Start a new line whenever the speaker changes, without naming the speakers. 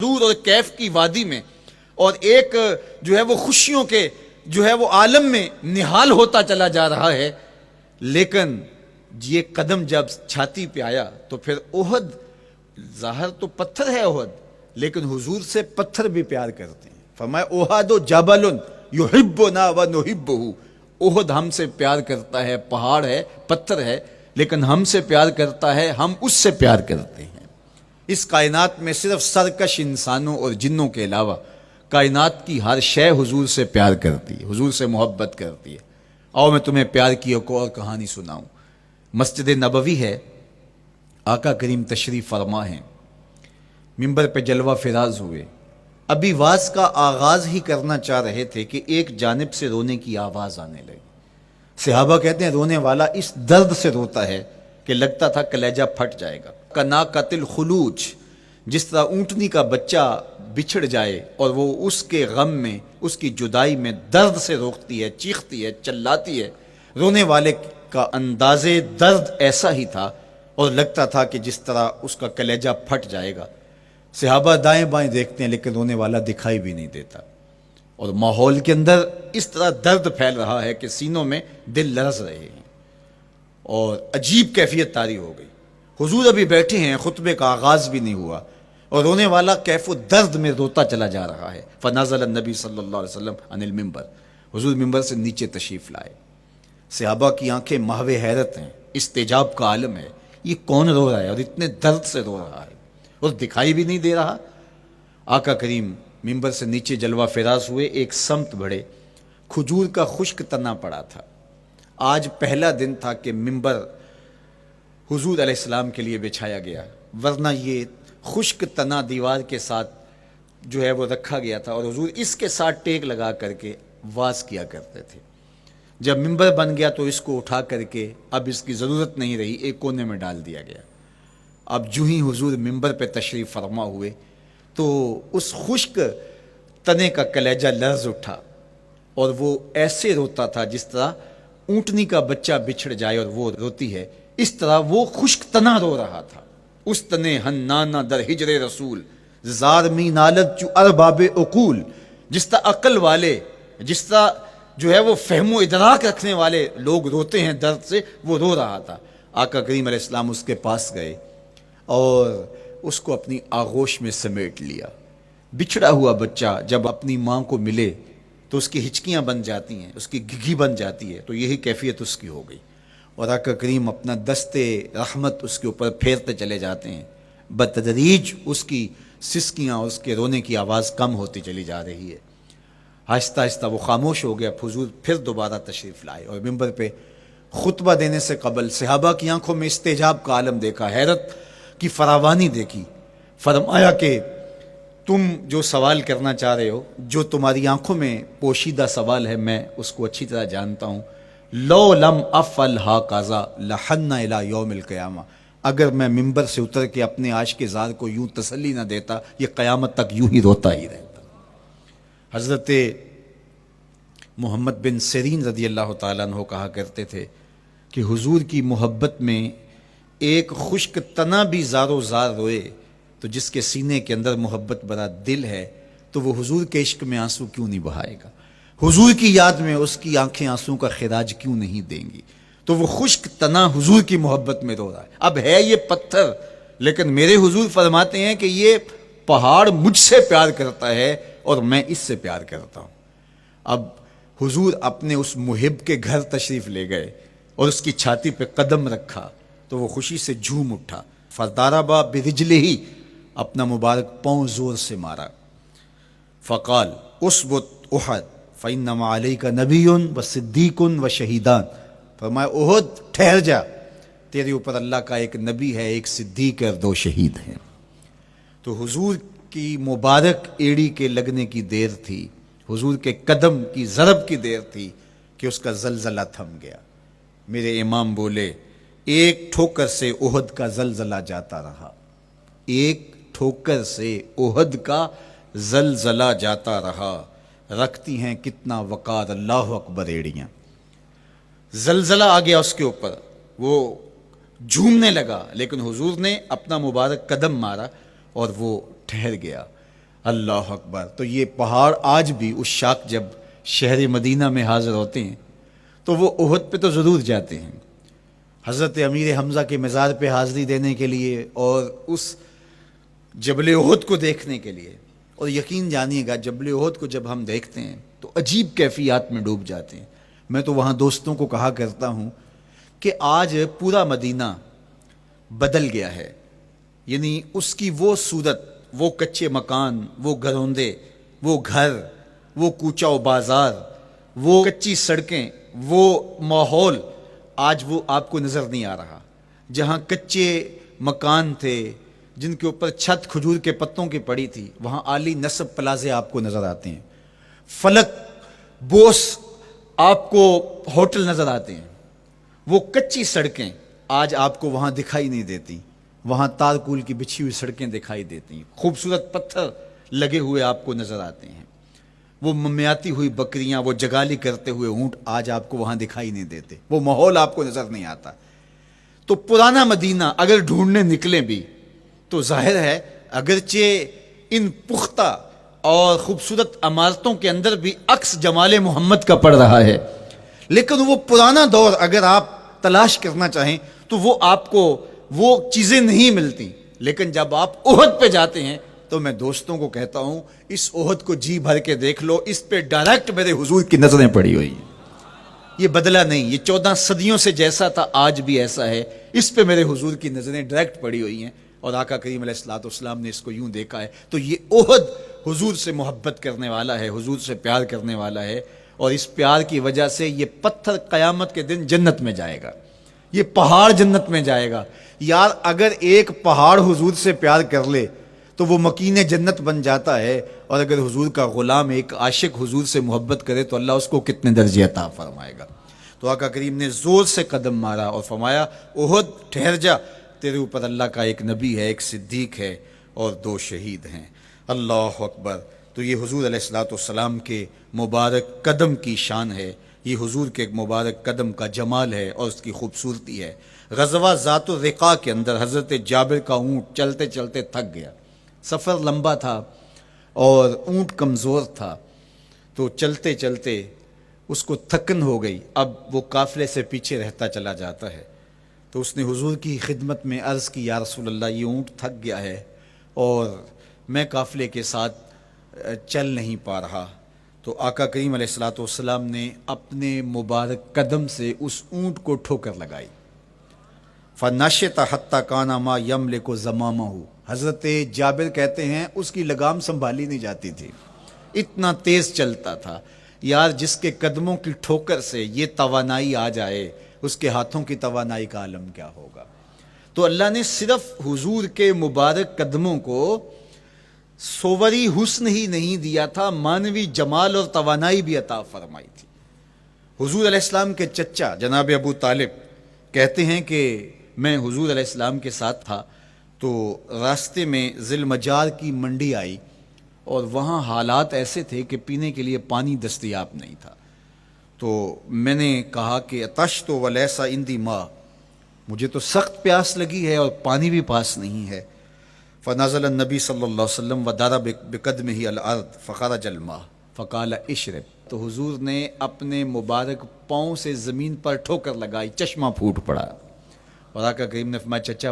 دور اور کیف کی وادی میں، اور ایک جو ہے وہ خوشیوں کے جو ہے وہ عالم میں نہال ہوتا چلا جا رہا ہے. لیکن یہ قدم جب چھاتی پہ آیا تو پھر احد، ظاہر تو پتھر ہے احد، لیکن حضور سے پتھر بھی پیار کرتے ہیں. فرمایا احد جبل یحبنا ونحبہ، احد ہم سے پیار کرتا ہے، پہاڑ ہے، پتھر ہے، لیکن ہم سے پیار کرتا ہے، ہم اس سے پیار کرتے ہیں. اس کائنات میں صرف سرکش انسانوں اور جنوں کے علاوہ کائنات کی ہر شے حضور سے پیار کرتی ہے، حضور سے محبت کرتی ہے. آؤ میں تمہیں پیار کی ایک اور کہانی سناؤں. مسجد نبوی ہے، آقا کریم تشریف فرما ہیں، منبر پہ جلوہ فراز ہوئے. ابھی واز کا آغاز ہی کرنا چاہ رہے تھے کہ ایک جانب سے رونے کی آواز آنے لگی. صحابہ کہتے ہیں رونے والا اس درد سے روتا ہے کہ لگتا تھا کلیجہ پھٹ جائے گا. کنا قتل خلوج، جس طرح اونٹنی کا بچہ بچھڑ جائے اور وہ اس کے غم میں، اس کی جدائی میں درد سے روکتی ہے، چیختی ہے، چلاتی ہے، رونے والے کا انداز درد ایسا ہی تھا اور لگتا تھا کہ جس طرح اس کا کلیجہ پھٹ جائے گا. صحابہ دائیں بائیں دیکھتے ہیں لیکن رونے والا دکھائی بھی نہیں دیتا، اور ماحول کے اندر اس طرح درد پھیل رہا ہے کہ سینوں میں دل لرز رہے ہیں، اور عجیب کیفیت طاری ہو گئی. حضور ابھی بیٹھے ہیں، خطبے کا آغاز بھی نہیں ہوا، اور رونے والا کیف و درد میں روتا چلا جا رہا ہے. فنزل النبی صلی اللہ علیہ وسلم عن المنبر، حضور منبر سے نیچے تشریف لائے. صحابہ کی آنکھیں محو حیرت ہیں، استجاب کا عالم ہے، یہ کون رو رہا ہے اور اتنے درد سے رو رہا ہے اور دکھائی بھی نہیں دے رہا. آقا کریم منبر سے نیچے جلوہ فراز ہوئے، ایک سمت بڑھے. کھجور کا خشک تنا پڑا تھا. آج پہلا دن تھا کہ منبر حضور علیہ السلام کے لیے بچھایا گیا، ورنہ یہ خشک تنا دیوار کے ساتھ جو ہے وہ رکھا گیا تھا، اور حضور اس کے ساتھ ٹیک لگا کر کے واز کیا کرتے تھے. جب منبر بن گیا تو اس کو اٹھا کر کے اب اس کی ضرورت نہیں رہی، ایک کونے میں ڈال دیا گیا. اب جو ہی حضور منبر پہ تشریف فرما ہوئے تو اس خشک تنے کا کلیجہ لرز اٹھا، اور وہ ایسے روتا تھا جس طرح اونٹنی کا بچہ بچھڑ جائے اور وہ روتی ہے، اس طرح وہ خشک تنا رو رہا تھا. اس تنے ہنانا در ہجر رسول، زار می نالت چو ارباب عقول، جس طرح عقل والے، جس طرح جو ہے وہ فہم و ادراک رکھنے والے لوگ روتے ہیں درد سے، وہ رو رہا تھا. آقا کریم علیہ السلام اس کے پاس گئے اور اس کو اپنی آغوش میں سمیٹ لیا. بچھڑا ہوا بچہ جب اپنی ماں کو ملے تو اس کی ہچکیاں بن جاتی ہیں، اس کی گھگھی بن جاتی ہے، تو یہی کیفیت اس کی ہو گئی. اور آقا کریم اپنا دستے رحمت اس کے اوپر پھیرتے چلے جاتے ہیں. بتدریج اس کی سسکیاں، اس کے رونے کی آواز کم ہوتی چلی جا رہی ہے. آہستہ آہستہ وہ خاموش ہو گیا. حضور پھر دوبارہ تشریف لائے اور منبر پہ خطبہ دینے سے قبل صحابہ کی آنکھوں میں استجاب کا عالم دیکھا، حیرت کی فراوانی دیکھی. فرمایا کہ تم جو سوال کرنا چاہ رہے ہو، جو تمہاری آنکھوں میں پوشیدہ سوال ہے، میں اس کو اچھی طرح جانتا ہوں. لو لم افعل ہاکذا لحن الی یوم القیامہ، اگر میں منبر سے اتر کے اپنے عاشق زار کو یوں تسلی نہ دیتا، یہ قیامت تک یوں ہی روتا ہی رہتا. حضرت محمد بن سیرین رضی اللہ تعالیٰ عنہ کہا کرتے تھے کہ حضور کی محبت میں ایک خشک تنا بھی زار و زار روئے تو جس کے سینے کے اندر محبت بھرا دل ہے تو وہ حضور کے عشق میں آنسو کیوں نہیں بہائے گا؟ حضور کی یاد میں اس کی آنکھیں آنسو کا خراج کیوں نہیں دیں گی؟ تو وہ خشک تنا حضور کی محبت میں رو رہا ہے. اب ہے یہ پتھر، لیکن میرے حضور فرماتے ہیں کہ یہ پہاڑ مجھ سے پیار کرتا ہے اور میں اس سے پیار کرتا ہوں. اب حضور اپنے اس محب کے گھر تشریف لے گئے اور اس کی چھاتی پہ قدم رکھا تو وہ خوشی سے جھوم اٹھا. فضاربا برجلہ ہی، اپنا مبارک پاؤں زور سے مارا. فقال اسبت احد فانما علیک نبی و صدیق و شہیدان، فرمایا احد ٹھہر جا، تیرے اوپر اللہ کا ایک نبی ہے، ایک صدیق اور دو شہید ہیں. تو حضور کی مبارک ایڑی کے لگنے کی دیر تھی، حضور کے قدم کی ضرب کی دیر تھی کہ اس کا زلزلہ تھم گیا. میرے امام بولے ایک ٹھوکر سے احد کا زلزلہ جاتا رہا، ایک ٹھوکر سے احد کا زلزلہ جاتا رہا. رکھتی ہیں کتنا وقار اللہ اکبر ایڑیاں. زلزلہ آ گیا اس کے اوپر، وہ جھومنے لگا، لیکن حضور نے اپنا مبارک قدم مارا اور وہ ٹھہر گیا. اللہ اکبر. تو یہ پہاڑ آج بھی اس شاخ جب شہر مدینہ میں حاضر ہوتے ہیں تو وہ احد پہ تو ضرور جاتے ہیں، حضرت امیر حمزہ کے مزار پہ حاضری دینے کے لیے اور اس جبل احد کو دیکھنے کے لیے. اور یقین جانیے گا جبل احد کو جب ہم دیکھتے ہیں تو عجیب کیفیات میں ڈوب جاتے ہیں. میں تو وہاں دوستوں کو کہا کرتا ہوں کہ آج پورا مدینہ بدل گیا ہے، یعنی اس کی وہ صورت، وہ کچے مکان، وہ گروندے، وہ گھر، وہ کوچہ و بازار، وہ کچی سڑکیں، وہ ماحول آج وہ آپ کو نظر نہیں آ رہا. جہاں کچے مکان تھے جن کے اوپر چھت کھجور کے پتوں کی پڑی تھی، وہاں عالی نصب پلازے آپ کو نظر آتے ہیں. فلک بوس آپ کو ہوٹل نظر آتے ہیں. وہ کچی سڑکیں آج آپ کو وہاں دکھائی نہیں دیتی، وہاں تارکول کی بچھی ہوئی سڑکیں دکھائی دیتی ہیں. خوبصورت پتھر لگے ہوئے آپ کو نظر آتے ہیں. وہ ممیاتی ہوئی بکریاں، وہ جگالی کرتے ہوئے اونٹ آج آپ کو وہاں دکھائی نہیں دیتے. وہ ماحول آپ کو نظر نہیں آتا. تو پرانا مدینہ اگر ڈھونڈنے نکلیں بھی تو ظاہر ہے اگرچہ ان پختہ اور خوبصورت عمارتوں کے اندر بھی عکس جمال محمد کا پڑ رہا ہے، لیکن وہ پرانا دور اگر آپ تلاش کرنا چاہیں تو وہ آپ کو وہ چیزیں نہیں ملتی. لیکن جب آپ احد پہ جاتے ہیں تو میں دوستوں کو کہتا ہوں اس احد کو جی بھر کے دیکھ لو، اس پہ ڈائریکٹ میرے حضور کی نظریں پڑی ہوئی ہیں. یہ بدلا نہیں، یہ 14 صدیوں سے جیسا تھا آج بھی ایسا ہے. اس پہ میرے حضور کی نظریں ڈائریکٹ پڑی ہوئی ہیں اور آقا کریم علیہ الصلوۃ والسلام نے اس کو یوں دیکھا ہے. تو یہ احد حضور سے محبت کرنے والا ہے، حضور سے پیار کرنے والا ہے، اور اس پیار کی وجہ سے یہ پتھر قیامت کے دن جنت میں جائے گا، یہ پہاڑ جنت میں جائے گا. یار اگر ایک پہاڑ حضور سے پیار کر لے تو وہ مکین جنت بن جاتا ہے، اور اگر حضور کا غلام ایک عاشق حضور سے محبت کرے تو اللہ اس کو کتنے درجے عطا فرمائے گا. تو آقا کریم نے زور سے قدم مارا اور فرمایا احد ٹھہر جا، تیرے اوپر اللہ کا ایک نبی ہے، ایک صدیق ہے اور 2 شہید ہیں. اللہ اکبر. تو یہ حضور علیہ الصلوۃ والسلام کے مبارک قدم کی شان ہے، یہ حضور کے مبارک قدم کا جمال ہے اور اس کی خوبصورتی ہے. غزوہ ذات الرقاع کے اندر حضرت جابر کا اونٹ چلتے چلتے تھک گیا. سفر لمبا تھا اور اونٹ کمزور تھا، تو چلتے چلتے اس کو تھکن ہو گئی. اب وہ قافلے سے پیچھے رہتا چلا جاتا ہے. تو اس نے حضور کی خدمت میں عرض کی، یا رسول اللہ یہ اونٹ تھک گیا ہے اور میں قافلے کے ساتھ چل نہیں پا رہا. تو آقا کریم علیہ الصلوۃ والسلام نے اپنے مبارک قدم سے اس اونٹ کو ٹھوکر لگائی. فَنَشِطَ حَتَّى كَانَ مَا يَمْلِكُ زَمَامَهُ. حضرت جابر کہتے ہیں اس کی لگام سنبھالی نہیں جاتی تھی، اتنا تیز چلتا تھا. یار جس کے قدموں کی ٹھوکر سے یہ توانائی آ جائے اس کے ہاتھوں کی توانائی کا عالم کیا ہوگا. تو اللہ نے صرف حضور کے مبارک قدموں کو صوری حسن ہی نہیں دیا تھا، مانوی جمال اور توانائی بھی عطا فرمائی تھی. حضور علیہ السلام کے چچا جناب ابو طالب کہتے ہیں کہ میں حضور علیہ السلام کے ساتھ تھا تو راستے میں ذی المجار کی منڈی آئی اور وہاں حالات ایسے تھے کہ پینے کے لیے پانی دستیاب نہیں تھا. تو میں نے کہا کہ عطشت ولیس عندی ماء، مجھے تو سخت پیاس لگی ہے اور پانی بھی پاس نہیں ہے. فنزل النبی صلی اللہ علیہ وسلم وضرب بقدمہ الارض فخرج الماء فقال اشرب. تو حضور نے اپنے مبارک پاؤں سے زمین پر ٹھوکر لگائی، چشمہ پھوٹ پڑا. اور آقا کریم نے فرمایا چچا